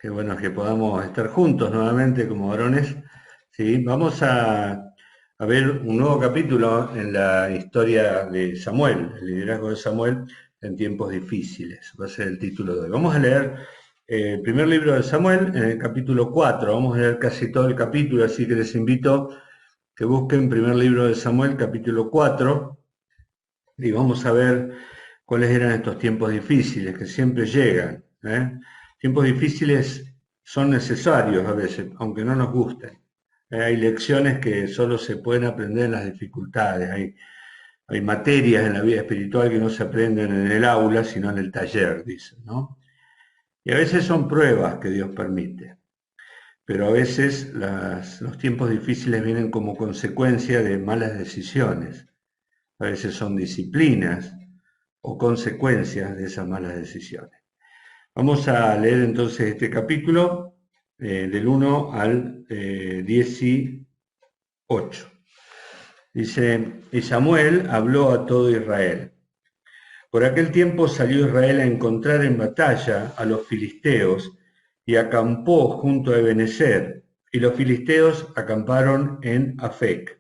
Qué bueno que podamos estar juntos nuevamente como varones. ¿Sí? Vamos a ver un nuevo capítulo en la historia de Samuel, el liderazgo de Samuel en tiempos difíciles. Va a ser el título de hoy. Vamos a leer el primer libro de Samuel en el capítulo 4. Vamos a leer casi todo el capítulo, así que les invito que busquen primer libro de Samuel, capítulo 4, y vamos a ver cuáles eran estos tiempos difíciles que siempre llegan. Tiempos difíciles son necesarios a veces, aunque no nos gusten. Hay lecciones que solo se pueden aprender en las dificultades. Hay materias en la vida espiritual que no se aprenden en el aula, sino en el taller, dicen, ¿no? Y a veces son pruebas que Dios permite, pero a veces los tiempos difíciles vienen como consecuencia de malas decisiones. A veces son disciplinas o consecuencias de esas malas decisiones. Vamos a leer entonces este capítulo del 1 al 18. Dice, y Samuel habló a todo Israel. Por aquel tiempo salió Israel a encontrar en batalla a los filisteos y acampó junto a Ebenezer, y los filisteos acamparon en Afec.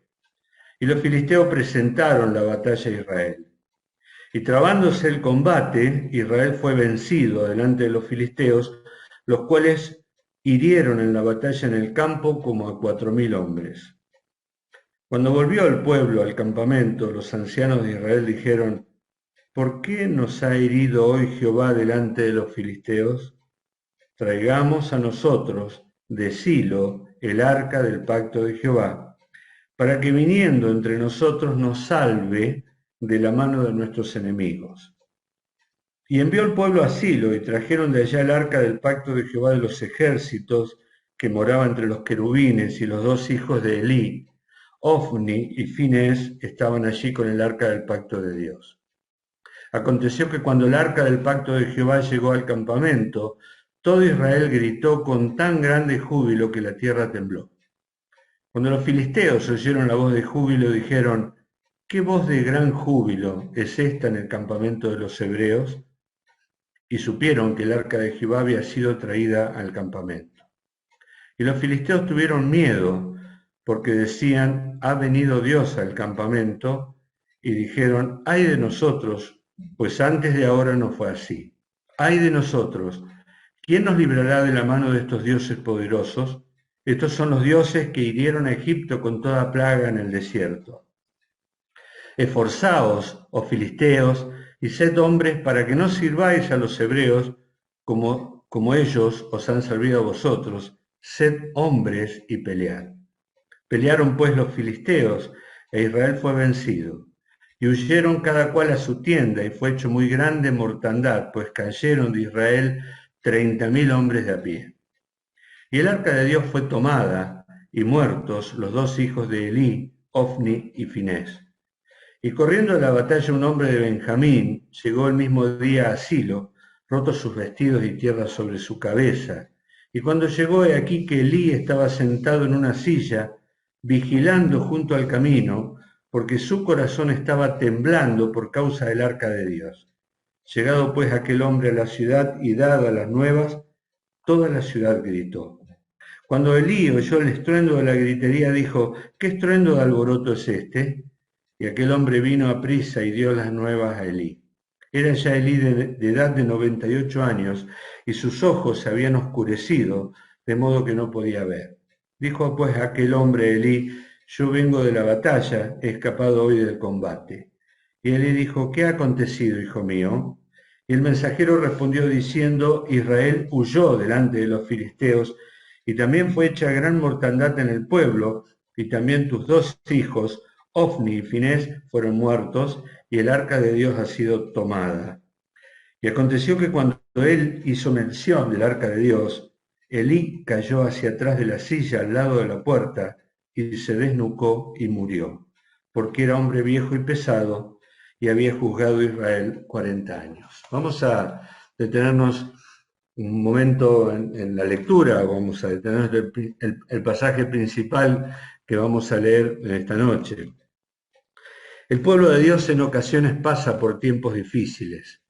Y los filisteos presentaron la batalla a Israel. Y trabándose el combate, Israel fue vencido delante de los filisteos, los cuales hirieron en la batalla en el campo como a 4000 hombres. Cuando volvió el pueblo al campamento, los ancianos de Israel dijeron, ¿por qué nos ha herido hoy Jehová delante de los filisteos? Traigamos a nosotros de Silo el arca del pacto de Jehová, para que viniendo entre nosotros nos salve de la mano de nuestros enemigos. Y envió el pueblo a Silo, y trajeron de allá el arca del pacto de Jehová de los ejércitos, que moraba entre los querubines, y los dos hijos de Elí, Ofni y Finés, estaban allí con el arca del pacto de Dios. Aconteció que cuando el arca del pacto de Jehová llegó al campamento, todo Israel gritó con tan grande júbilo que la tierra tembló. Cuando los filisteos oyeron la voz de júbilo, dijeron, ¿qué voz de gran júbilo es esta en el campamento de los hebreos? Y supieron que el arca de Jehová había sido traída al campamento. Y los filisteos tuvieron miedo, porque decían, ha venido Dios al campamento, y dijeron, ay de nosotros, pues antes de ahora no fue así. Ay de nosotros, ¿quién nos librará de la mano de estos dioses poderosos? Estos son los dioses que hirieron a Egipto con toda plaga en el desierto. Esforzaos, oh filisteos, y sed hombres para que no sirváis a los hebreos como ellos os han servido a vosotros. Sed hombres y pelead. Pelearon pues los filisteos, e Israel fue vencido. Y huyeron cada cual a su tienda, y fue hecho muy grande mortandad, pues cayeron de Israel 30.000 hombres de a pie. Y el arca de Dios fue tomada, y muertos los dos hijos de Elí, Ofni y Finés. Y corriendo a la batalla un hombre de Benjamín, llegó el mismo día a Silo, rotos sus vestidos y tierra sobre su cabeza. Y cuando llegó, he aquí que Elí estaba sentado en una silla, vigilando junto al camino, porque su corazón estaba temblando por causa del arca de Dios. Llegado pues aquel hombre a la ciudad y dadas las nuevas, toda la ciudad gritó. Cuando Elí oyó el estruendo de la gritería, dijo, ¿qué estruendo de alboroto es este? Y aquel hombre vino a prisa y dio las nuevas a Elí. Era ya Elí de edad de 98 años, y sus ojos se habían oscurecido, de modo que no podía ver. Dijo pues aquel hombre a Elí, yo vengo de la batalla, he escapado hoy del combate. Y Elí dijo, ¿qué ha acontecido, hijo mío? Y el mensajero respondió diciendo, Israel huyó delante de los filisteos, y también fue hecha gran mortandad en el pueblo, y también tus dos hijos, Ofni y Finés, fueron muertos, y el arca de Dios ha sido tomada. Y aconteció que cuando él hizo mención del arca de Dios, Elí cayó hacia atrás de la silla al lado de la puerta, y se desnucó y murió, porque era hombre viejo y pesado, y había juzgado a Israel 40 años. Vamos a detenernos un momento en la lectura, vamos a detenernos el pasaje principal que vamos a leer en esta noche. El pueblo de Dios en ocasiones pasa por tiempos difíciles.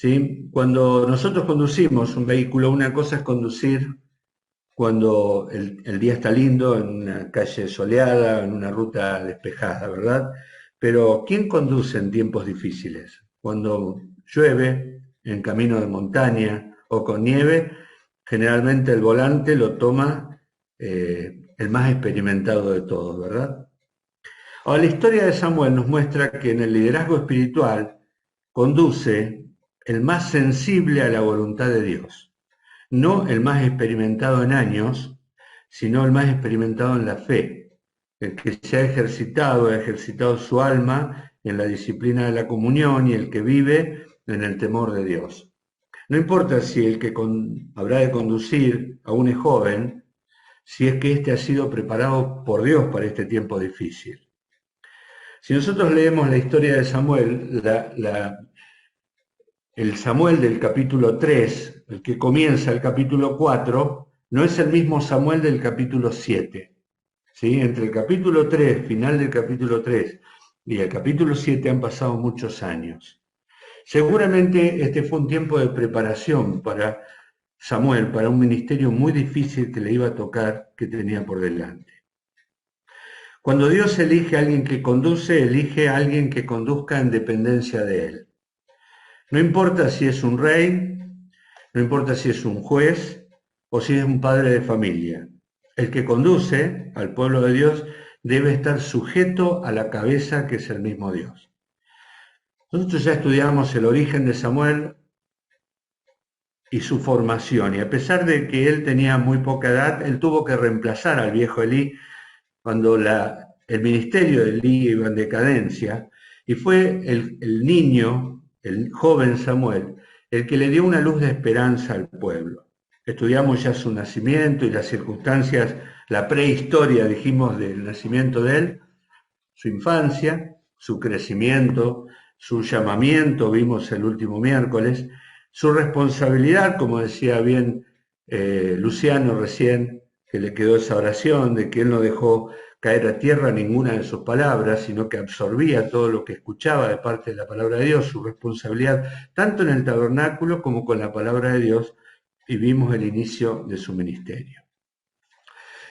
¿sí? Cuando nosotros conducimos un vehículo, una cosa es conducir cuando el día está lindo, en una calle soleada, en una ruta despejada, ¿verdad? Pero ¿quién conduce en tiempos difíciles? Cuando llueve, en camino de montaña o con nieve, generalmente el volante lo toma el más experimentado de todos, ¿verdad? Ahora, la historia de Samuel nos muestra que en el liderazgo espiritual conduce el más sensible a la voluntad de Dios, no el más experimentado en años, sino el más experimentado en la fe, el que se ha ejercitado su alma en la disciplina de la comunión y el que vive en el temor de Dios. No importa si el que habrá de conducir aún es joven, si es que éste ha sido preparado por Dios para este tiempo difícil. Si nosotros leemos la historia de Samuel, el Samuel del capítulo 3, el que comienza el capítulo 4, no es el mismo Samuel del capítulo 7. ¿Sí? Entre el capítulo 3, final del capítulo 3, y el capítulo 7 han pasado muchos años. Seguramente este fue un tiempo de preparación para Samuel, para un ministerio muy difícil que le iba a tocar, que tenía por delante. Cuando Dios elige a alguien que conduce, elige a alguien que conduzca en dependencia de Él. No importa si es un rey, no importa si es un juez o si es un padre de familia. El que conduce al pueblo de Dios debe estar sujeto a la cabeza que es el mismo Dios. Nosotros ya estudiamos el origen de Samuel y su formación, y a pesar de que él tenía muy poca edad, él tuvo que reemplazar al viejo Elí cuando el ministerio de Elí iba en decadencia, y fue el niño, el joven Samuel, el que le dio una luz de esperanza al pueblo. Estudiamos ya su nacimiento y las circunstancias, la prehistoria, dijimos, del nacimiento de él, su infancia, su crecimiento, su llamamiento, vimos el último miércoles, su responsabilidad, como decía bien Luciano recién, que le quedó esa oración de que él no dejó caer a tierra ninguna de sus palabras, sino que absorbía todo lo que escuchaba de parte de la palabra de Dios, su responsabilidad tanto en el tabernáculo como con la palabra de Dios, y vimos el inicio de su ministerio.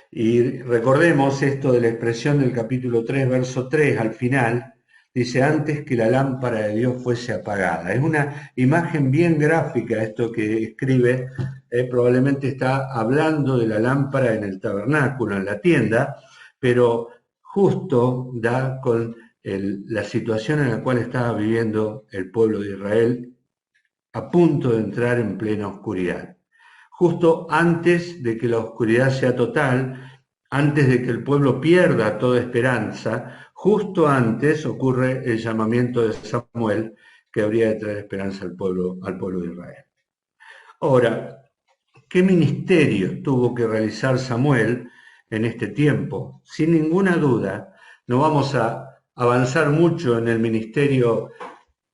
Y recordemos esto de la expresión del capítulo 3, verso 3, al final, dice, antes que la lámpara de Dios fuese apagada. Es una imagen bien gráfica esto que escribe, probablemente está hablando de la lámpara en el tabernáculo, en la tienda, pero justo da con la situación en la cual estaba viviendo el pueblo de Israel a punto de entrar en plena oscuridad. Justo antes de que la oscuridad sea total, antes de que el pueblo pierda toda esperanza, justo antes ocurre el llamamiento de Samuel que habría de traer esperanza al pueblo de Israel. Ahora, ¿qué ministerio tuvo que realizar Samuel en este tiempo? Sin ninguna duda, no vamos a avanzar mucho en el ministerio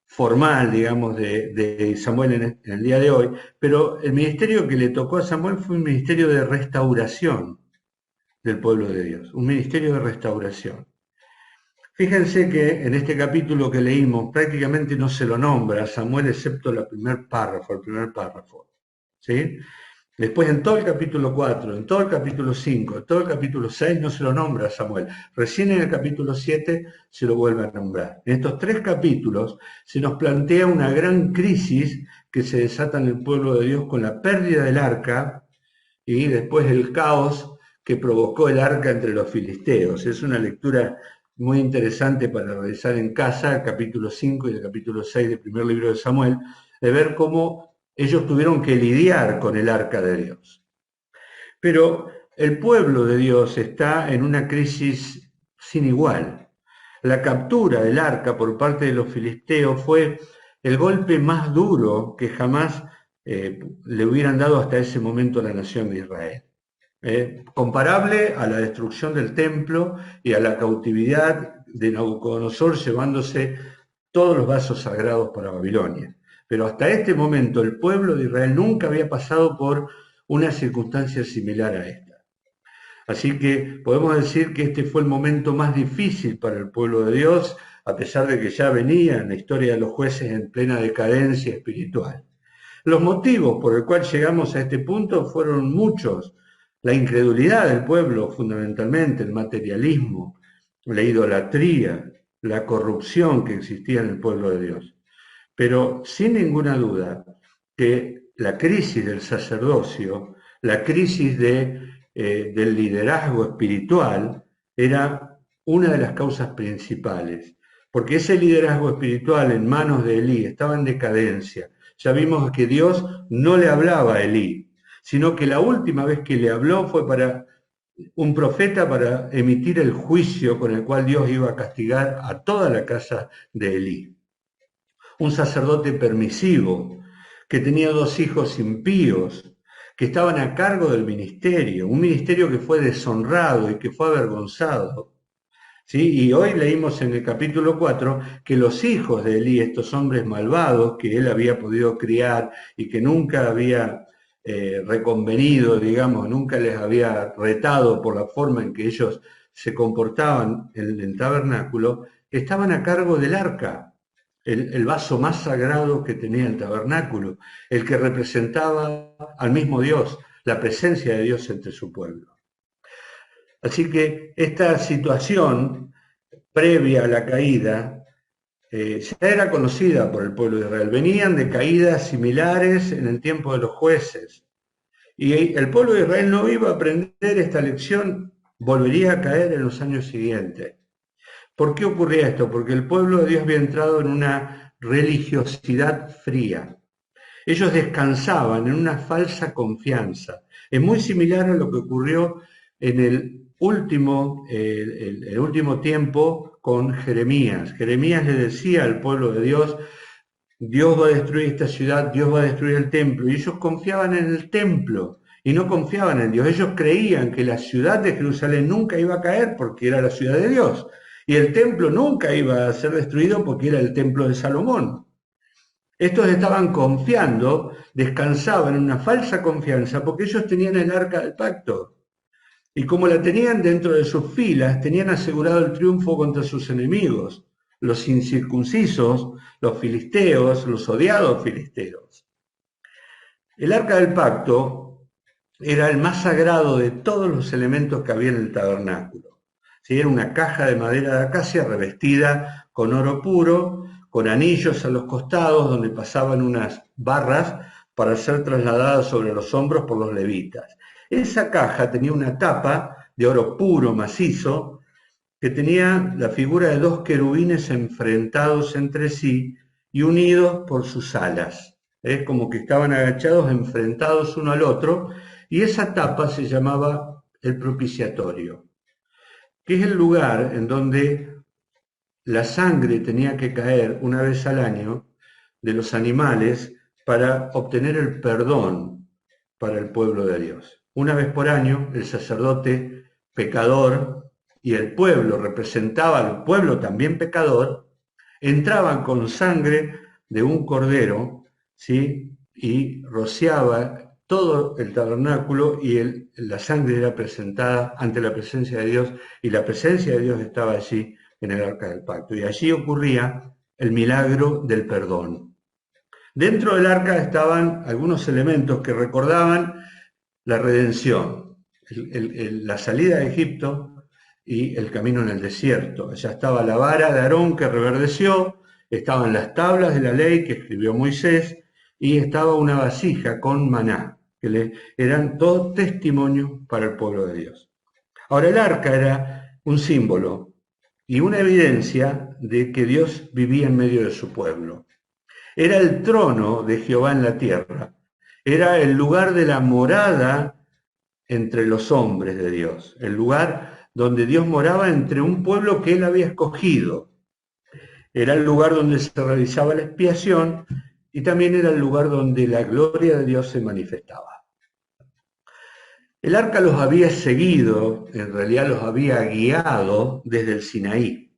formal, digamos, de Samuel en el día de hoy, pero el ministerio que le tocó a Samuel fue un ministerio de restauración del pueblo de Dios, un ministerio de restauración. Fíjense que en este capítulo que leímos prácticamente no se lo nombra a Samuel excepto el primer párrafo, ¿sí? Después en todo el capítulo 4, en todo el capítulo 5, en todo el capítulo 6 no se lo nombra a Samuel. Recién en el capítulo 7 se lo vuelve a nombrar. En estos 3 capítulos se nos plantea una gran crisis que se desata en el pueblo de Dios con la pérdida del arca y después el caos que provocó el arca entre los filisteos. Es una lectura muy interesante para realizar en casa, el capítulo 5 y el capítulo 6 del primer libro de Samuel, de ver cómo ellos tuvieron que lidiar con el arca de Dios. Pero el pueblo de Dios está en una crisis sin igual. La captura del arca por parte de los filisteos fue el golpe más duro que jamás le hubieran dado hasta ese momento a la nación de Israel. Comparable a la destrucción del templo y a la cautividad de Nabucodonosor llevándose todos los vasos sagrados para Babilonia. Pero hasta este momento el pueblo de Israel nunca había pasado por una circunstancia similar a esta. Así que podemos decir que este fue el momento más difícil para el pueblo de Dios, a pesar de que ya venía en la historia de los jueces en plena decadencia espiritual. Los motivos por el cual llegamos a este punto fueron muchos. La incredulidad del pueblo, fundamentalmente, el materialismo, la idolatría, la corrupción que existía en el pueblo de Dios. Pero sin ninguna duda que la crisis del sacerdocio, la crisis del liderazgo espiritual, era una de las causas principales, porque ese liderazgo espiritual en manos de Elí estaba en decadencia. Ya vimos que Dios no le hablaba a Elí, sino que la última vez que le habló fue para un profeta para emitir el juicio con el cual Dios iba a castigar a toda la casa de Elí. Un sacerdote permisivo, que tenía 2 hijos impíos, que estaban a cargo del ministerio, un ministerio que fue deshonrado y que fue avergonzado. ¿Sí? Y hoy leímos en el capítulo 4 que los hijos de Elí, estos hombres malvados que él había podido criar y que nunca había reconvenido, digamos, nunca les había retado por la forma en que ellos se comportaban en el tabernáculo, estaban a cargo del arca, el vaso más sagrado que tenía el tabernáculo, el que representaba al mismo Dios, la presencia de Dios entre su pueblo. Así que esta situación previa a la caída ya era conocida por el pueblo de Israel. Venían de caídas similares en el tiempo de los jueces. Y el pueblo de Israel no iba a aprender esta lección, volvería a caer en los años siguientes. ¿Por qué ocurría esto? Porque el pueblo de Dios había entrado en una religiosidad fría. Ellos descansaban en una falsa confianza. Es muy similar a lo que ocurrió en el último tiempo con Jeremías. Jeremías le decía al pueblo de Dios, Dios va a destruir esta ciudad, Dios va a destruir el templo. Y ellos confiaban en el templo y no confiaban en Dios. Ellos creían que la ciudad de Jerusalén nunca iba a caer porque era la ciudad de Dios. Y el templo nunca iba a ser destruido porque era el templo de Salomón. Estos estaban confiando, descansaban en una falsa confianza porque ellos tenían el arca del pacto. Y como la tenían dentro de sus filas, tenían asegurado el triunfo contra sus enemigos, los incircuncisos, los filisteos, los odiados filisteos. El arca del pacto era el más sagrado de todos los elementos que había en el tabernáculo. ¿Sí? Era una caja de madera de acacia revestida con oro puro, con anillos a los costados donde pasaban unas barras para ser trasladadas sobre los hombros por los levitas. Esa caja tenía una tapa de oro puro, macizo, que tenía la figura de 2 querubines enfrentados entre sí y unidos por sus alas. Es como que estaban agachados, enfrentados uno al otro, y esa tapa se llamaba el propiciatorio, que es el lugar en donde la sangre tenía que caer una vez al año de los animales para obtener el perdón para el pueblo de Dios. Una vez por año, el sacerdote pecador y el pueblo, representaba al pueblo también pecador, entraban con sangre de un cordero, ¿sí? Y rociaba todo el tabernáculo y la sangre era presentada ante la presencia de Dios y la presencia de Dios estaba allí en el arca del pacto. Y allí ocurría el milagro del perdón. Dentro del arca estaban algunos elementos que recordaban la redención, la salida de Egipto y el camino en el desierto. Allá estaba la vara de Aarón que reverdeció, estaban las tablas de la ley que escribió Moisés y estaba una vasija con maná, que eran todo testimonio para el pueblo de Dios. Ahora el arca era un símbolo y una evidencia de que Dios vivía en medio de su pueblo. Era el trono de Jehová en la tierra, era el lugar de la morada entre los hombres de Dios, el lugar donde Dios moraba entre un pueblo que él había escogido. Era el lugar donde se realizaba la expiación y también era el lugar donde la gloria de Dios se manifestaba. El arca los había seguido, en realidad los había guiado desde el Sinaí.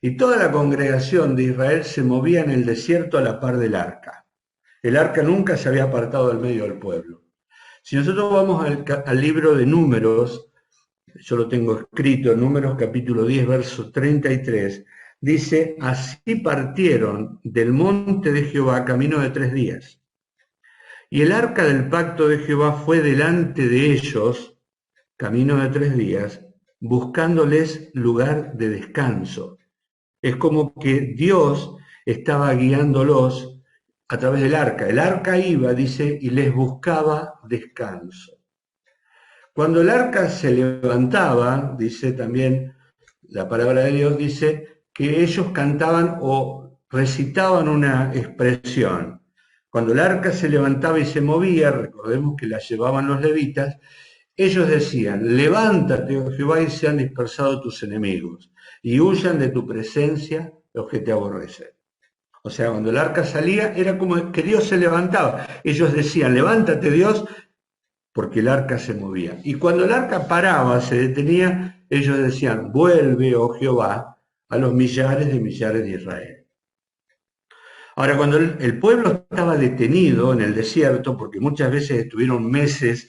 Y toda la congregación de Israel se movía en el desierto a la par del arca. El arca nunca se había apartado del medio del pueblo. Si nosotros vamos al libro de Números, yo lo tengo escrito en Números capítulo 10, verso 33, dice, así partieron del monte de Jehová camino de 3 días. Y el arca del pacto de Jehová fue delante de ellos, camino de 3 días, buscándoles lugar de descanso. Es como que Dios estaba guiándolos a través del arca. El arca iba, dice, y les buscaba descanso. Cuando el arca se levantaba, dice también la palabra de Dios, dice que ellos cantaban o recitaban una expresión. Cuando el arca se levantaba y se movía, recordemos que la llevaban los levitas, ellos decían, levántate, oh Jehová, y sean dispersados tus enemigos, y huyan de tu presencia los que te aborrecen. O sea, cuando el arca salía, era como que Dios se levantaba. Ellos decían, levántate Dios, porque el arca se movía. Y cuando el arca paraba, se detenía, ellos decían, vuelve, oh Jehová, a los millares de Israel. Ahora, cuando el pueblo estaba detenido en el desierto, porque muchas veces estuvieron meses,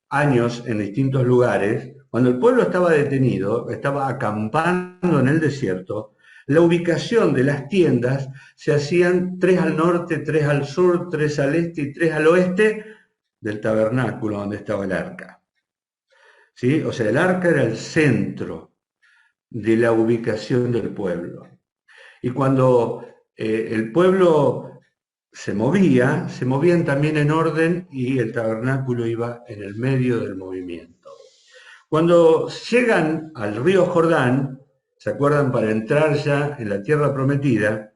años en distintos lugares, cuando el pueblo estaba detenido, estaba acampando en el desierto, la ubicación de las tiendas se hacían 3 al norte, 3 al sur, 3 al este y 3 al oeste del tabernáculo donde estaba el arca. ¿Sí? O sea, el arca era el centro de la ubicación del pueblo. Y cuando el pueblo se movían también en orden y el tabernáculo iba en el medio del movimiento. Cuando llegan al río Jordán, ¿se acuerdan? Para entrar ya en la tierra prometida,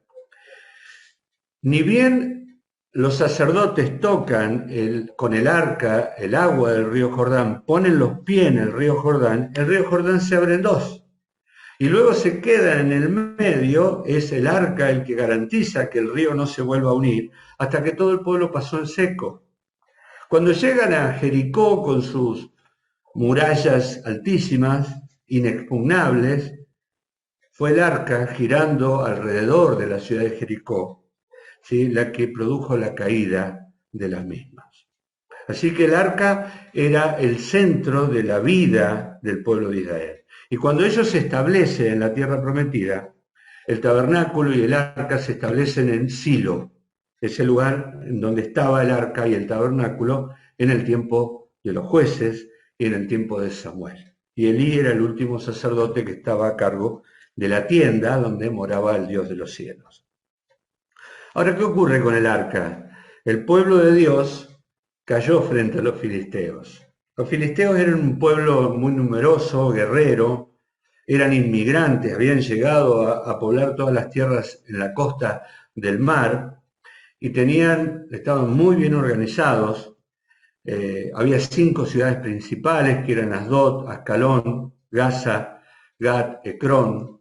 ni bien los sacerdotes tocan con el arca el agua del río Jordán, ponen los pies en el río Jordán se abre en dos. Y luego se queda en el medio, es el arca el que garantiza que el río no se vuelva a unir, hasta que todo el pueblo pasó en seco. Cuando llegan a Jericó con sus murallas altísimas, inexpugnables, fue el arca girando alrededor de la ciudad de Jericó, ¿sí? La que produjo la caída de las mismas. Así que el arca era el centro de la vida del pueblo de Israel. Y cuando ellos se establecen en la tierra prometida, el tabernáculo y el arca se establecen en Silo, ese lugar en donde estaba el arca y el tabernáculo en el tiempo de los jueces y en el tiempo de Samuel. Y Elí era el último sacerdote que estaba a cargo de la tienda donde moraba el Dios de los cielos. Ahora, ¿qué ocurre con el arca? El pueblo de Dios cayó frente a los filisteos. Los filisteos eran un pueblo muy numeroso, guerrero, eran inmigrantes, habían llegado a poblar todas las tierras en la costa del mar y estaban muy bien organizados. Había 5 ciudades principales que eran Asdod, Ascalón, Gaza, Gat, Ecrón.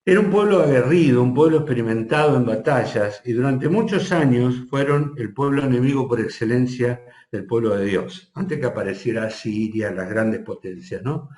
Era un pueblo aguerrido, un pueblo experimentado en batallas y durante muchos años fueron el pueblo enemigo por excelencia del pueblo de Dios, antes que apareciera Siria, las grandes potencias, ¿no?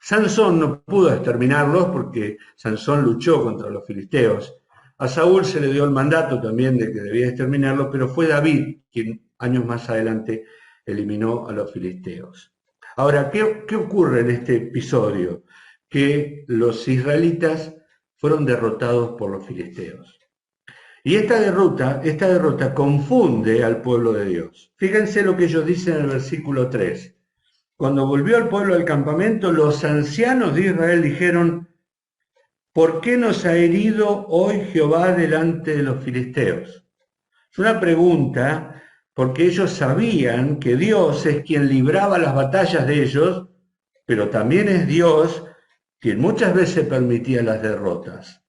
Sansón no pudo exterminarlos porque Sansón luchó contra los filisteos. A Saúl se le dio el mandato también de que debía exterminarlos, pero fue David quien años más adelante eliminó a los filisteos. Ahora, ¿qué ocurre en este episodio? Que los israelitas fueron derrotados por los filisteos. Y esta derrota confunde al pueblo de Dios. Fíjense lo que ellos dicen en el versículo 3. Cuando volvió el pueblo al campamento, los ancianos de Israel dijeron, ¿por qué nos ha herido hoy Jehová delante de los filisteos? Es una pregunta porque ellos sabían que Dios es quien libraba las batallas de ellos, pero también es Dios quien muchas veces permitía las derrotas.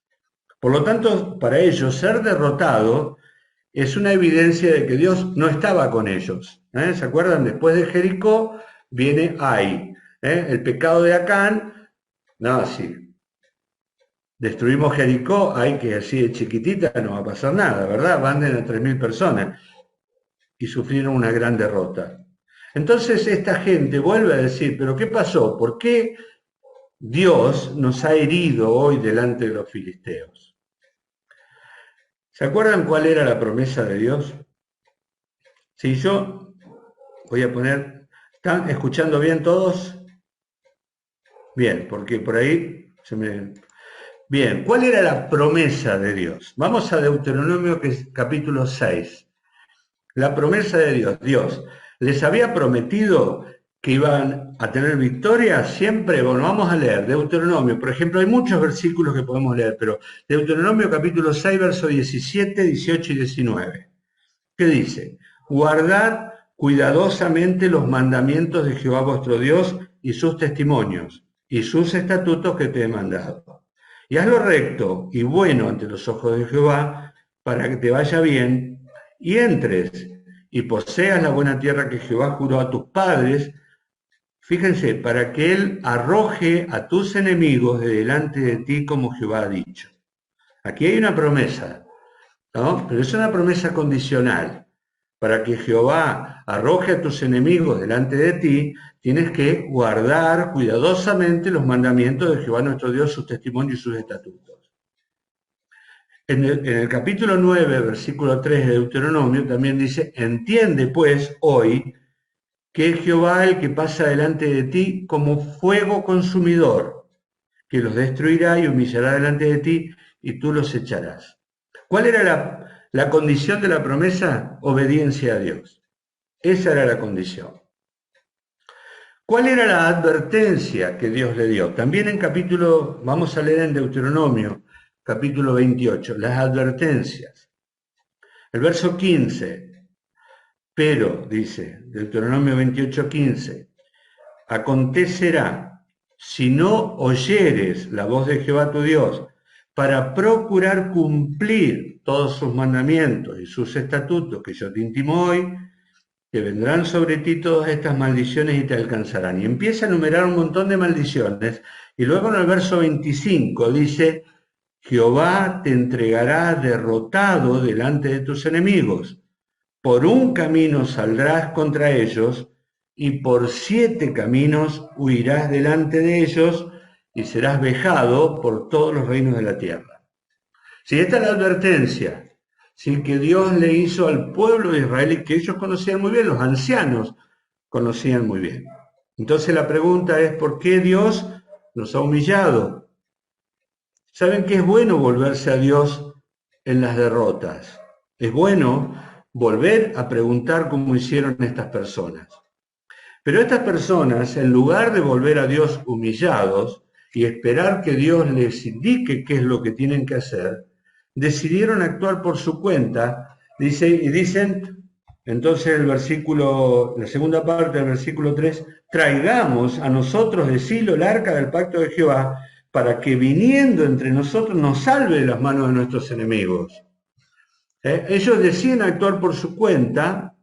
Por lo tanto, para ellos ser derrotado es una evidencia de que Dios no estaba con ellos. ¿Se acuerdan? Después de Jericó viene Ai. El pecado de Acán, no, sí. Destruimos Jericó, Ai que así de chiquitita no va a pasar nada, ¿verdad? Van de 3.000 personas y sufrieron una gran derrota. Entonces esta gente vuelve a decir, ¿pero qué pasó? ¿Por qué Dios nos ha herido hoy delante de los filisteos? ¿Se acuerdan cuál era la promesa de Dios? Si yo voy a poner, ¿están escuchando bien todos? Bien, porque por ahí se me... Bien, ¿cuál era la promesa de Dios? Vamos a Deuteronomio, que es capítulo 6. La promesa de Dios. Dios les había prometido que iban a tener victoria siempre. Bueno, vamos a leer Deuteronomio. Por ejemplo, hay muchos versículos que podemos leer, pero Deuteronomio capítulo 6, versos 17, 18 y 19. ¿Qué dice? Guardad cuidadosamente los mandamientos de Jehová vuestro Dios y sus testimonios y sus estatutos que te he mandado. Y haz lo recto y bueno ante los ojos de Jehová para que te vaya bien y entres y poseas la buena tierra que Jehová juró a tus padres. Fíjense, para que él arroje a tus enemigos de delante de ti como Jehová ha dicho. Aquí hay una promesa, ¿no? Pero es una promesa condicional. Para que Jehová arroje a tus enemigos delante de ti, tienes que guardar cuidadosamente los mandamientos de Jehová nuestro Dios, sus testimonios y sus estatutos. En el capítulo 9, versículo 3 de Deuteronomio, también dice, entiende pues hoy que es Jehová el que pasa delante de ti como fuego consumidor, que los destruirá y humillará delante de ti y tú los echarás. ¿Cuál era la condición de la promesa? Obediencia a Dios. Esa era la condición. ¿Cuál era la advertencia que Dios le dio? También en capítulo, vamos a leer en Deuteronomio, capítulo 28, las advertencias. El verso 15, pero, dice, Deuteronomio 28, 15, acontecerá, si no oyeres la voz de Jehová tu Dios, para procurar cumplir todos sus mandamientos y sus estatutos que yo te intimo hoy, que vendrán sobre ti todas estas maldiciones y te alcanzarán. Y empieza a enumerar un montón de maldiciones. Y luego en el verso 25 dice, Jehová te entregará derrotado delante de tus enemigos. Por un camino saldrás contra ellos y por 7 caminos huirás delante de ellos y serás vejado por todos los reinos de la tierra. Si esta es la advertencia, sí, que Dios le hizo al pueblo de Israel y que ellos conocían muy bien, los ancianos conocían muy bien. Entonces la pregunta es, ¿por qué Dios nos ha humillado? ¿Saben que es bueno volverse a Dios en las derrotas? Es bueno volver a preguntar cómo hicieron estas personas. Pero estas personas, en lugar de volver a Dios humillados y esperar que Dios les indique qué es lo que tienen que hacer, decidieron actuar por su cuenta, dicen, entonces la segunda parte del versículo 3, traigamos a nosotros de Silo el arca del pacto de Jehová, para que viniendo entre nosotros nos salve de las manos de nuestros enemigos. Ellos deciden actuar por su cuenta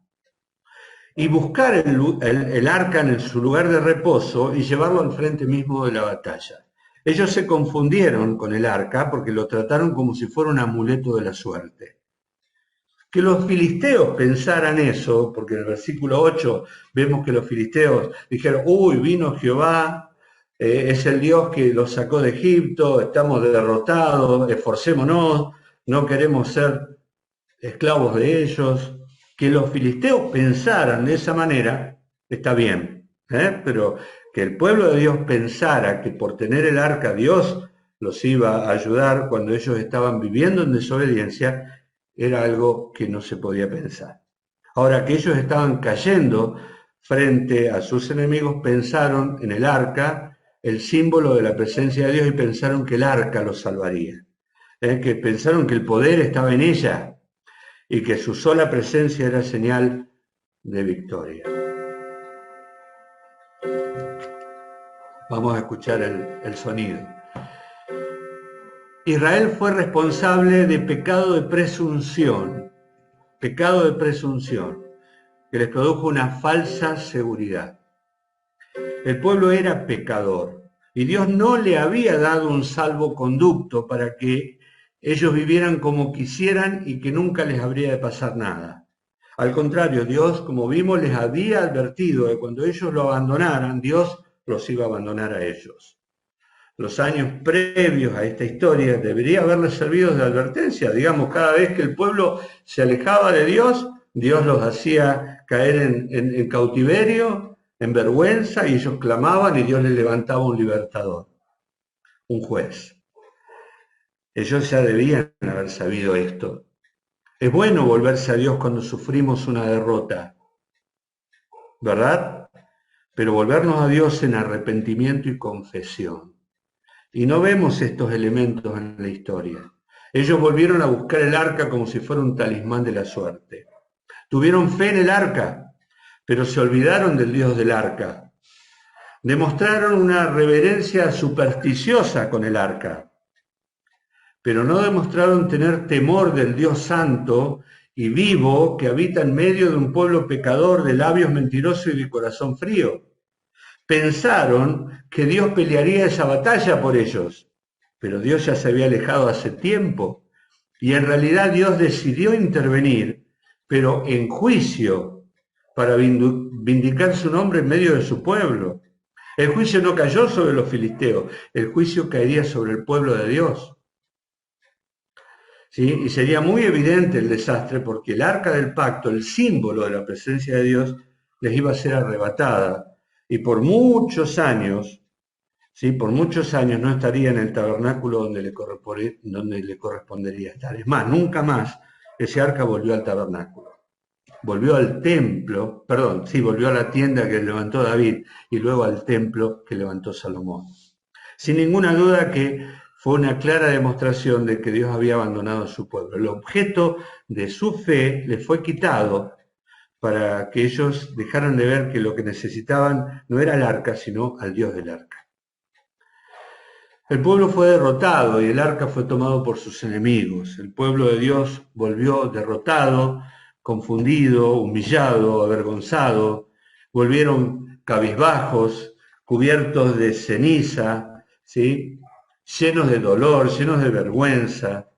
y buscar el arca en su lugar de reposo y llevarlo al frente mismo de la batalla. Ellos se confundieron con el arca porque lo trataron como si fuera un amuleto de la suerte. Que los filisteos pensaran eso, porque en el versículo 8 vemos que los filisteos dijeron, uy, vino Jehová, es el Dios que los sacó de Egipto, estamos derrotados, esforcémonos, no queremos ser esclavos de ellos. Que los filisteos pensaran de esa manera, está bien, pero que el pueblo de Dios pensara que por tener el arca Dios los iba a ayudar cuando ellos estaban viviendo en desobediencia, era algo que no se podía pensar. Ahora que ellos estaban cayendo frente a sus enemigos, pensaron en el arca, el símbolo de la presencia de Dios, y pensaron que el arca los salvaría, que pensaron que el poder estaba en ella y que su sola presencia era señal de victoria. Vamos a escuchar el sonido. Israel fue responsable de pecado de presunción, que les produjo una falsa seguridad. El pueblo era pecador y Dios no le había dado un salvoconducto para que ellos vivieran como quisieran y que nunca les habría de pasar nada. Al contrario, Dios, como vimos, les había advertido que cuando ellos lo abandonaran, Dios los iba a abandonar a ellos. Los años previos a esta historia debería haberles servido de advertencia. Digamos, cada vez que el pueblo se alejaba de Dios, Dios los hacía caer en cautiverio, en vergüenza, y ellos clamaban y Dios les levantaba un libertador, un juez. Ellos ya debían haber sabido esto. Es bueno volverse a Dios cuando sufrimos una derrota, ¿verdad? Pero volvernos a Dios en arrepentimiento y confesión. Y no vemos estos elementos en la historia. Ellos volvieron a buscar el arca como si fuera un talismán de la suerte. Tuvieron fe en el arca, pero se olvidaron del Dios del arca. Demostraron una reverencia supersticiosa con el arca, pero no demostraron tener temor del Dios santo y vivo que habita en medio de un pueblo pecador, de labios mentirosos y de corazón frío. Pensaron que Dios pelearía esa batalla por ellos, pero Dios ya se había alejado hace tiempo y en realidad Dios decidió intervenir, pero en juicio, para vindicar su nombre en medio de su pueblo. El juicio no cayó sobre los filisteos, el juicio caería sobre el pueblo de Dios. ¿Sí? Y sería muy evidente el desastre porque el arca del pacto, el símbolo de la presencia de Dios, les iba a ser arrebatada. Y por muchos años, ¿sí? Por muchos años no estaría en el tabernáculo donde le correspondería estar. Es más, nunca más ese arca volvió al tabernáculo. Volvió al templo, perdón, sí, volvió a la tienda que levantó David y luego al templo que levantó Salomón. Sin ninguna duda que fue una clara demostración de que Dios había abandonado a su pueblo. El objeto de su fe les fue quitado para que ellos dejaran de ver que lo que necesitaban no era el arca, sino al Dios del arca. El pueblo fue derrotado y el arca fue tomado por sus enemigos. El pueblo de Dios volvió derrotado, confundido, humillado, avergonzado. Volvieron cabizbajos, cubiertos de ceniza, ¿sí? Llenos de dolor, llenos de vergüenza,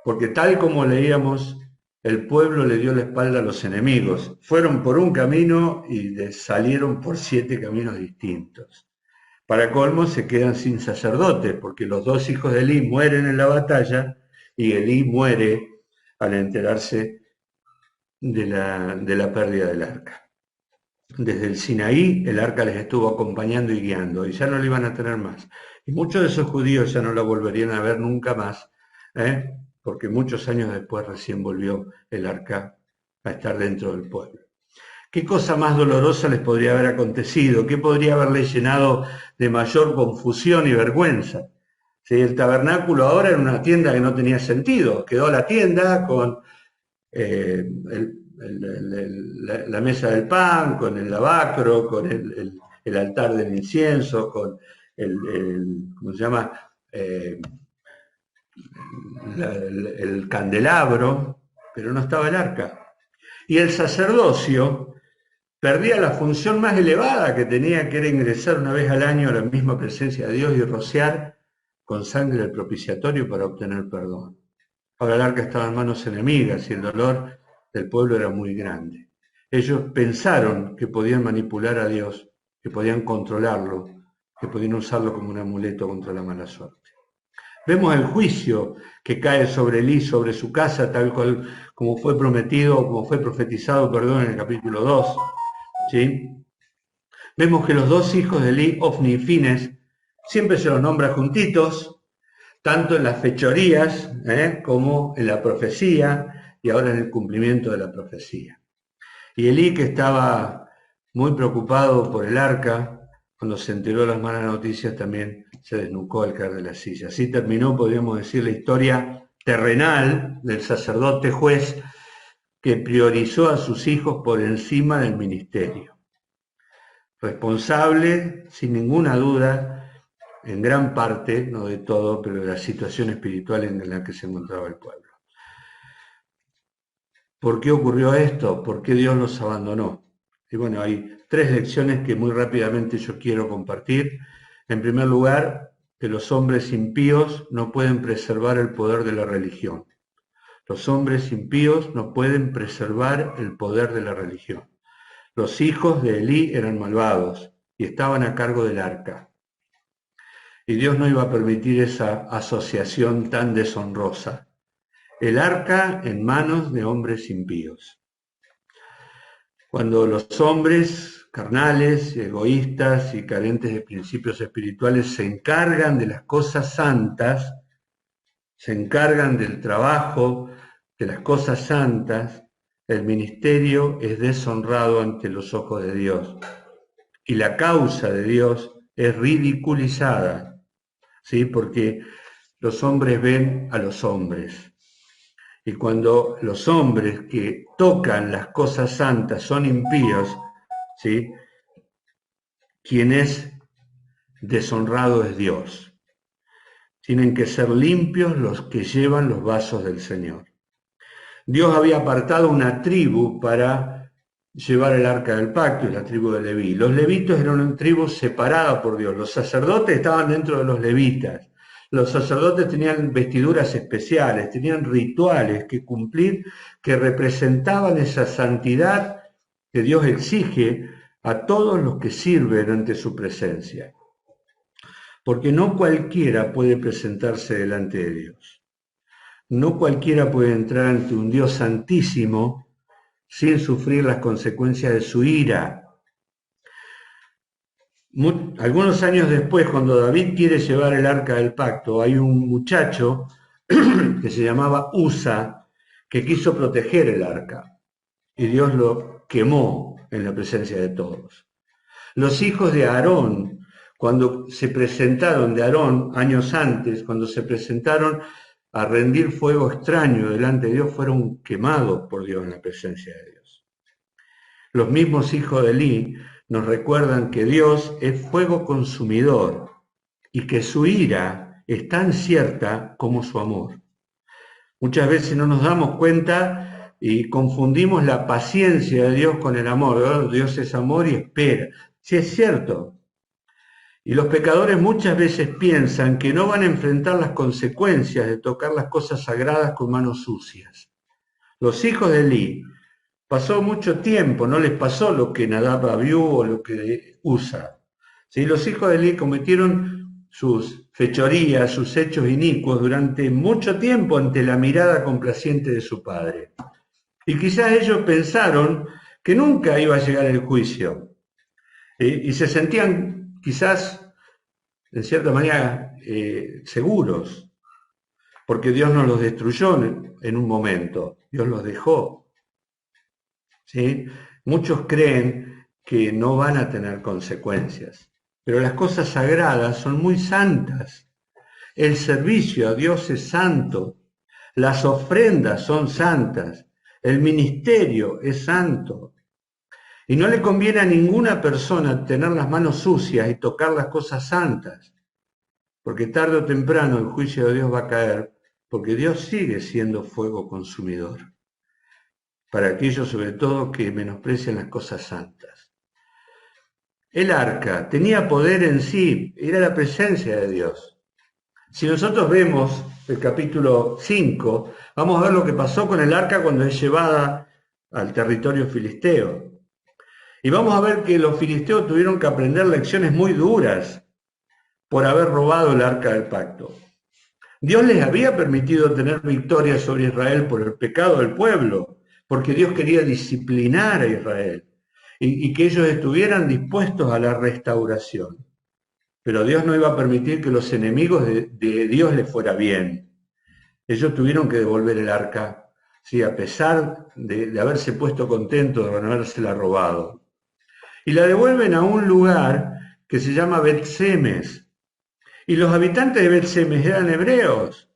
porque tal como leíamos, el pueblo le dio la espalda a los enemigos. Fueron por un camino y salieron por 7 caminos distintos. Para colmo se quedan sin sacerdote, porque los 2 hijos de Elí mueren en la batalla y Elí muere al enterarse de la pérdida del arca. Desde el Sinaí el arca les estuvo acompañando y guiando y ya no la iban a tener más. Y muchos de esos judíos ya no la volverían a ver nunca más, porque muchos años después recién volvió el arca a estar dentro del pueblo. ¿Qué cosa más dolorosa les podría haber acontecido? ¿Qué podría haberles llenado de mayor confusión y vergüenza? Si el tabernáculo ahora era una tienda que no tenía sentido, quedó la tienda con la mesa del pan, con el lavacro, con el altar del incienso, con ¿cómo se llama? El candelabro, pero no estaba el arca. Y el sacerdocio perdía la función más elevada que tenía, que era ingresar una vez al año a la misma presencia de Dios y rociar con sangre el propiciatorio para obtener perdón. Ahora el arca estaba en manos enemigas y el dolor del pueblo era muy grande. Ellos pensaron que podían manipular a Dios, que podían controlarlo, que podían usarlo como un amuleto contra la mala suerte. Vemos el juicio que cae sobre Elí, sobre su casa, tal cual como fue prometido, como fue profetizado, perdón, en el capítulo 2. ¿Sí? Vemos que los 2 hijos de Elí, Ofni y Fines, siempre se los nombra juntitos, tanto en las fechorías como en la profecía y ahora en el cumplimiento de la profecía. Y Elí, que estaba muy preocupado por el arca, cuando se enteró de las malas noticias también se desnucó al caer de la silla. Así terminó, podríamos decir, la historia terrenal del sacerdote juez que priorizó a sus hijos por encima del ministerio. Responsable, sin ninguna duda, en gran parte, no de todo, pero de la situación espiritual en la que se encontraba el pueblo. ¿Por qué ocurrió esto? ¿Por qué Dios los abandonó? Y bueno, hay 3 lecciones que muy rápidamente yo quiero compartir. En primer lugar, que los hombres impíos no pueden preservar el poder de la religión. Los hombres impíos no pueden preservar el poder de la religión. Los hijos de Elí eran malvados y estaban a cargo del arca. Y Dios no iba a permitir esa asociación tan deshonrosa. El arca en manos de hombres impíos. Cuando los hombres carnales, egoístas y carentes de principios espirituales se encargan de las cosas santas, se encargan del trabajo de las cosas santas, el ministerio es deshonrado ante los ojos de Dios y la causa de Dios es ridiculizada, ¿sí? Porque los hombres ven a los hombres. Y cuando los hombres que tocan las cosas santas son impíos, ¿sí? Quien es deshonrado es Dios. Tienen que ser limpios los que llevan los vasos del Señor. Dios había apartado una tribu para llevar el arca del pacto, la tribu de Leví. Los levitas eran una tribu separada por Dios. Los sacerdotes estaban dentro de los levitas. Los sacerdotes tenían vestiduras especiales, tenían rituales que cumplir que representaban esa santidad que Dios exige a todos los que sirven ante su presencia. Porque no cualquiera puede presentarse delante de Dios. No cualquiera puede entrar ante un Dios santísimo sin sufrir las consecuencias de su ira. Algunos años después, cuando David quiere llevar el arca del pacto, hay un muchacho que se llamaba Usa, que quiso proteger el arca, y Dios lo quemó en la presencia de todos. Los hijos de Aarón, cuando se presentaron, de Aarón, años antes, cuando se presentaron a rendir fuego extraño delante de Dios, fueron quemados por Dios en la presencia de Dios. Los mismos hijos de Elí nos recuerdan que Dios es fuego consumidor y que su ira es tan cierta como su amor. Muchas veces no nos damos cuenta y confundimos la paciencia de Dios con el amor. ¿No? Dios es amor y espera. Sí, es cierto. Y los pecadores muchas veces piensan que no van a enfrentar las consecuencias de tocar las cosas sagradas con manos sucias. Los hijos de Elí pasó mucho tiempo, no les pasó lo que Nadab, Abiú o lo que Usa. ¿Sí? Los hijos de Elí cometieron sus fechorías, sus hechos inicuos durante mucho tiempo ante la mirada complaciente de su padre. Y quizás ellos pensaron que nunca iba a llegar el juicio. Y se sentían quizás, en cierta manera, seguros, porque Dios no los destruyó en un momento, Dios los dejó. ¿Sí? Muchos creen que no van a tener consecuencias, pero las cosas sagradas son muy santas. El servicio a Dios es santo, las ofrendas son santas, el ministerio es santo. Y no le conviene a ninguna persona tener las manos sucias y tocar las cosas santas, porque tarde o temprano el juicio de Dios va a caer, porque Dios sigue siendo fuego consumidor, para aquellos sobre todo que menosprecian las cosas santas. El arca tenía poder en sí, era la presencia de Dios. Si nosotros vemos el capítulo 5, vamos a ver lo que pasó con el arca cuando es llevada al territorio filisteo. Y vamos a ver que los filisteos tuvieron que aprender lecciones muy duras por haber robado el arca del pacto. Dios les había permitido tener victoria sobre Israel por el pecado del pueblo, porque Dios quería disciplinar a Israel y que ellos estuvieran dispuestos a la restauración. Pero Dios no iba a permitir que los enemigos de Dios les fuera bien. Ellos tuvieron que devolver el arca, ¿sí? A pesar de haberse puesto contentos de no habérsela robado. Y la devuelven a un lugar que se llama Bet-Semes. Y los habitantes de Bet-Semes eran hebreos,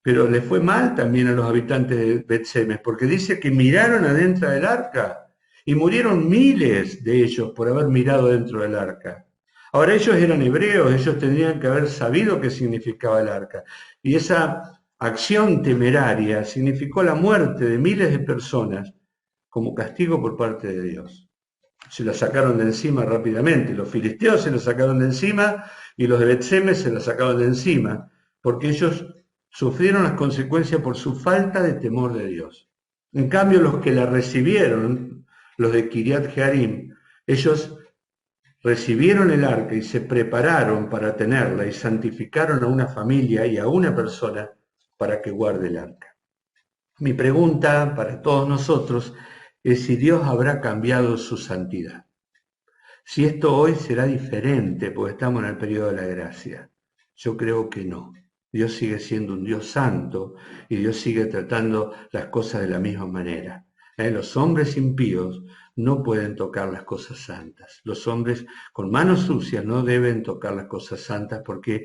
pero les fue mal también a los habitantes de Bet-Semes, porque dice que miraron adentro del arca y murieron miles de ellos por haber mirado dentro del arca. Ahora ellos eran hebreos, ellos tendrían que haber sabido qué significaba el arca. Y esa acción temeraria significó la muerte de miles de personas como castigo por parte de Dios. Se la sacaron de encima rápidamente. Los filisteos se la sacaron de encima y los de Bet-Semes se la sacaron de encima, porque ellos sufrieron las consecuencias por su falta de temor de Dios. En cambio, los que la recibieron, los de Kiriat Jearim, ellos recibieron el arca y se prepararon para tenerla y santificaron a una familia y a una persona para que guarde el arca. Mi pregunta para todos nosotros es si Dios habrá cambiado su santidad. Si esto hoy será diferente, porque estamos en el periodo de la gracia. Yo creo que no. Dios sigue siendo un Dios santo y Dios sigue tratando las cosas de la misma manera. Los hombres impíos no pueden tocar las cosas santas. Los hombres con manos sucias no deben tocar las cosas santas porque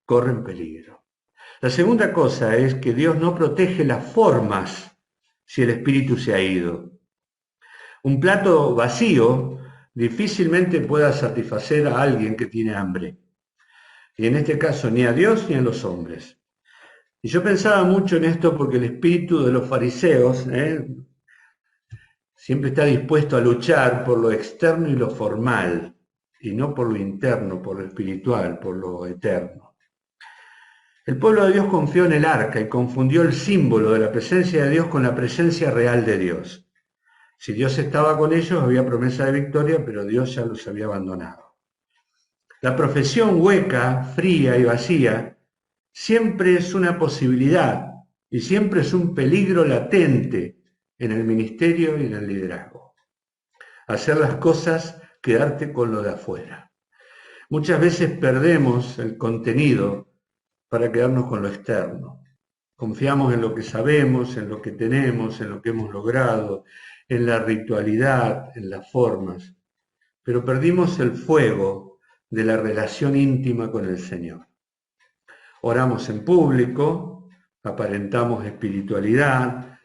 corren peligro. La segunda cosa es que Dios no protege las formas si el espíritu se ha ido. Un plato vacío difícilmente pueda satisfacer a alguien que tiene hambre. Y en este caso ni a Dios ni a los hombres. Y yo pensaba mucho en esto porque el espíritu de los fariseos siempre está dispuesto a luchar por lo externo y lo formal, y no por lo interno, por lo espiritual, por lo eterno. El pueblo de Dios confió en el arca y confundió el símbolo de la presencia de Dios con la presencia real de Dios. Si Dios estaba con ellos, había promesa de victoria, pero Dios ya los había abandonado. La profesión hueca, fría y vacía siempre es una posibilidad y siempre es un peligro latente en el ministerio y en el liderazgo. Hacer las cosas, quedarte con lo de afuera. Muchas veces perdemos el contenido para quedarnos con lo externo. Confiamos en lo que sabemos, en lo que tenemos, en lo que hemos logrado, en la ritualidad, en las formas, pero perdimos el fuego de la relación íntima con el Señor. Oramos en público, aparentamos espiritualidad,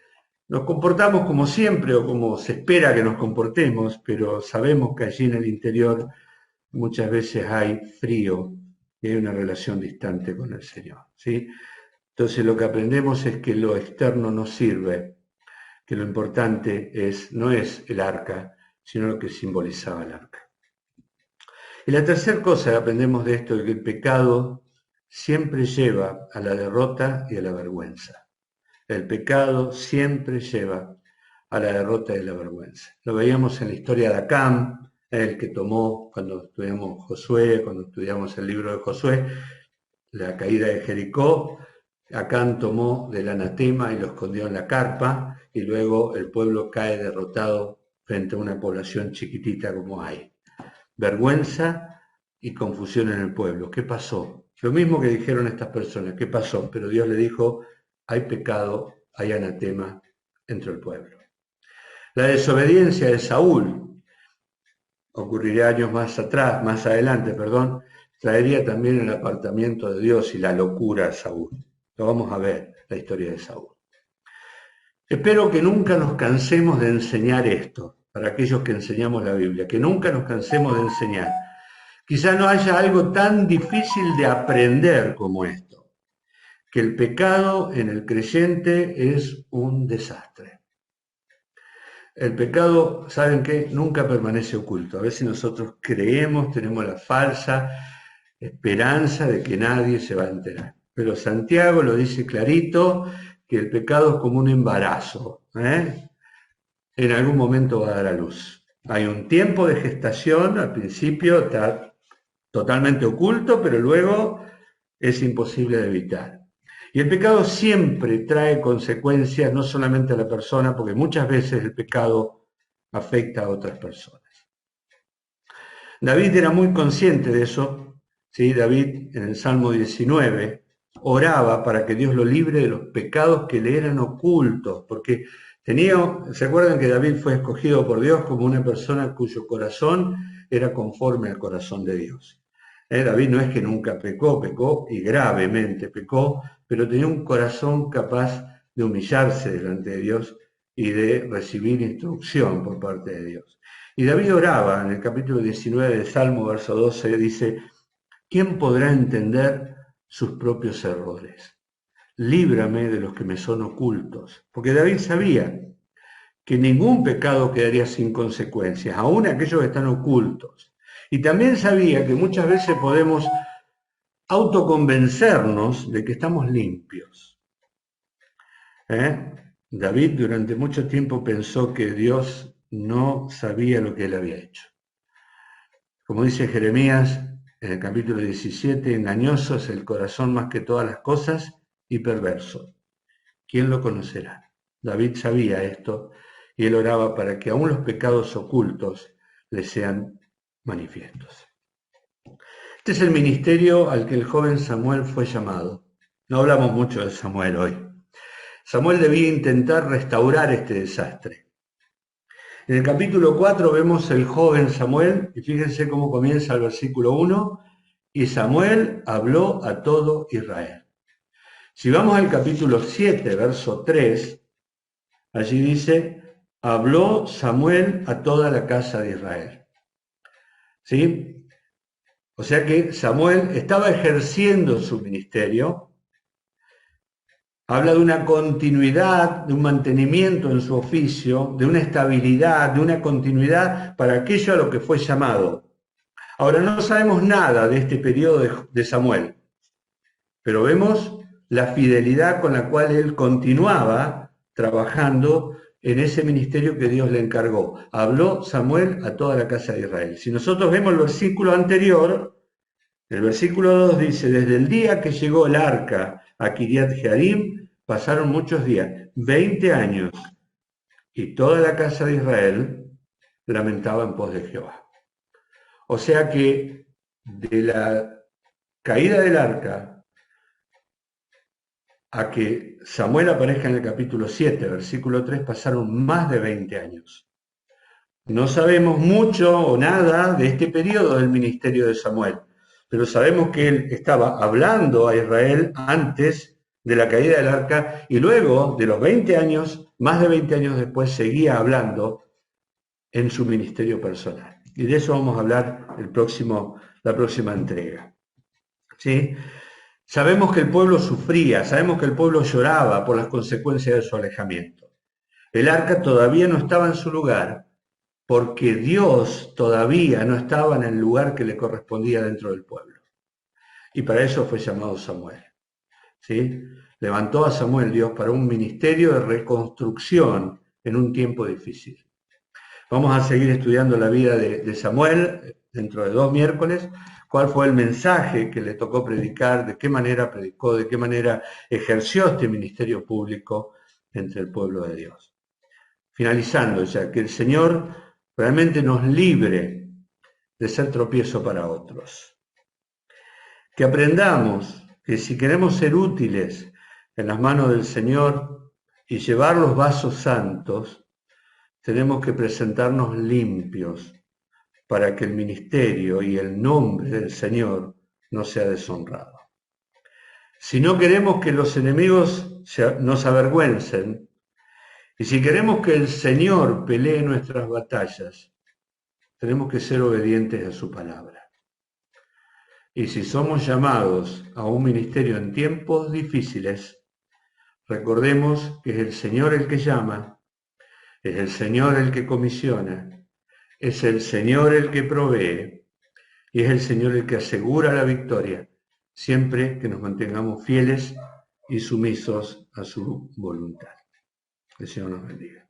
nos comportamos como siempre o como se espera que nos comportemos, pero sabemos que allí en el interior muchas veces hay frío y hay una relación distante con el Señor, ¿sí? Entonces lo que aprendemos es que lo externo no sirve, que lo importante no es el arca, sino lo que simbolizaba el arca. Y la tercera cosa que aprendemos de esto es que el pecado siempre lleva a la derrota y a la vergüenza. El pecado siempre lleva a la derrota y la vergüenza. Lo veíamos en la historia de Acán, el que tomó, cuando estudiamos Josué, cuando estudiamos el libro de Josué, la caída de Jericó. Acán tomó del anatema y lo escondió en la carpa, y luego el pueblo cae derrotado frente a una población chiquitita como hay. Vergüenza y confusión en el pueblo. ¿Qué pasó? Lo mismo que dijeron estas personas. ¿Qué pasó? Pero Dios le dijo, hay pecado, hay anatema entre el pueblo. La desobediencia de Saúl, ocurrirá años más adelante, traería también el apartamiento de Dios y la locura de Saúl. Lo vamos a ver, la historia de Saúl. Espero que nunca nos cansemos de enseñar esto, para aquellos que enseñamos la Biblia, que nunca nos cansemos de enseñar. Quizá no haya algo tan difícil de aprender como esto, que el pecado en el creyente es un desastre. El pecado, ¿saben qué? Nunca permanece oculto. A veces nosotros creemos, tenemos la falsa esperanza de que nadie se va a enterar. Pero Santiago lo dice clarito, que el pecado es como un embarazo. En algún momento va a dar a luz. Hay un tiempo de gestación, al principio está totalmente oculto, pero luego es imposible de evitar. Y el pecado siempre trae consecuencias, no solamente a la persona, porque muchas veces el pecado afecta a otras personas. David era muy consciente de eso, ¿sí? David en el Salmo 19 oraba para que Dios lo libre de los pecados que le eran ocultos, porque ¿se acuerdan que David fue escogido por Dios como una persona cuyo corazón era conforme al corazón de Dios? David no es que nunca pecó y gravemente pecó, pero tenía un corazón capaz de humillarse delante de Dios y de recibir instrucción por parte de Dios. Y David oraba en el capítulo 19 del Salmo, verso 12, dice, ¿quién podrá entender sus propios errores? Líbrame de los que me son ocultos. Porque David sabía que ningún pecado quedaría sin consecuencias, aun aquellos que están ocultos. Y también sabía que muchas veces podemos autoconvencernos de que estamos limpios. David durante mucho tiempo pensó que Dios no sabía lo que él había hecho. Como dice Jeremías en el capítulo 17, engañoso es el corazón más que todas las cosas y perverso. ¿Quién lo conocerá? David sabía esto y él oraba para que aún los pecados ocultos le sean manifiestos. Este es el ministerio al que el joven Samuel fue llamado. No hablamos mucho de Samuel hoy. Samuel debía intentar restaurar este desastre. En el capítulo 4 vemos el joven Samuel, y fíjense cómo comienza el versículo 1, y Samuel habló a todo Israel. Si vamos al capítulo 7, verso 3, allí dice, habló Samuel a toda la casa de Israel. ¿Sí? O sea que Samuel estaba ejerciendo su ministerio. Habla de una continuidad, de un mantenimiento en su oficio, de una estabilidad, de una continuidad para aquello a lo que fue llamado. Ahora, no sabemos nada de este periodo de Samuel, pero vemos la fidelidad con la cual él continuaba trabajando en ese ministerio que Dios le encargó. Habló Samuel a toda la casa de Israel. Si nosotros vemos el versículo anterior, el versículo 2 dice, desde el día que llegó el arca a Kiriat Jearim, pasaron muchos días, 20 años, y toda la casa de Israel lamentaba en pos de Jehová. O sea que de la caída del arca a que Samuel aparezca en el capítulo 7, versículo 3, pasaron más de 20 años. No sabemos mucho o nada de este periodo del ministerio de Samuel, pero sabemos que él estaba hablando a Israel antes de la caída del arca y luego de los 20 años, más de 20 años después, seguía hablando en su ministerio personal. Y de eso vamos a hablar la próxima entrega. ¿Sí? Sabemos que el pueblo sufría, sabemos que el pueblo lloraba por las consecuencias de su alejamiento. El arca todavía no estaba en su lugar, porque Dios todavía no estaba en el lugar que le correspondía dentro del pueblo. Y para eso fue llamado Samuel. ¿Sí? Levantó a Samuel Dios para un ministerio de reconstrucción en un tiempo difícil. Vamos a seguir estudiando la vida de Samuel dentro de 2 miércoles, cuál fue el mensaje que le tocó predicar, de qué manera predicó, de qué manera ejerció este ministerio público entre el pueblo de Dios. Finalizando ya, que el Señor realmente nos libre de ser tropiezo para otros. Que aprendamos que si queremos ser útiles en las manos del Señor y llevar los vasos santos, tenemos que presentarnos limpios para que el ministerio y el nombre del Señor no sea deshonrado. Si no queremos que los enemigos nos avergüencen, y si queremos que el Señor pelee nuestras batallas, tenemos que ser obedientes a su palabra. Y si somos llamados a un ministerio en tiempos difíciles, recordemos que es el Señor el que llama, es el Señor el que comisiona, es el Señor el que provee y es el Señor el que asegura la victoria, siempre que nos mantengamos fieles y sumisos a su voluntad. Que el Señor nos bendiga.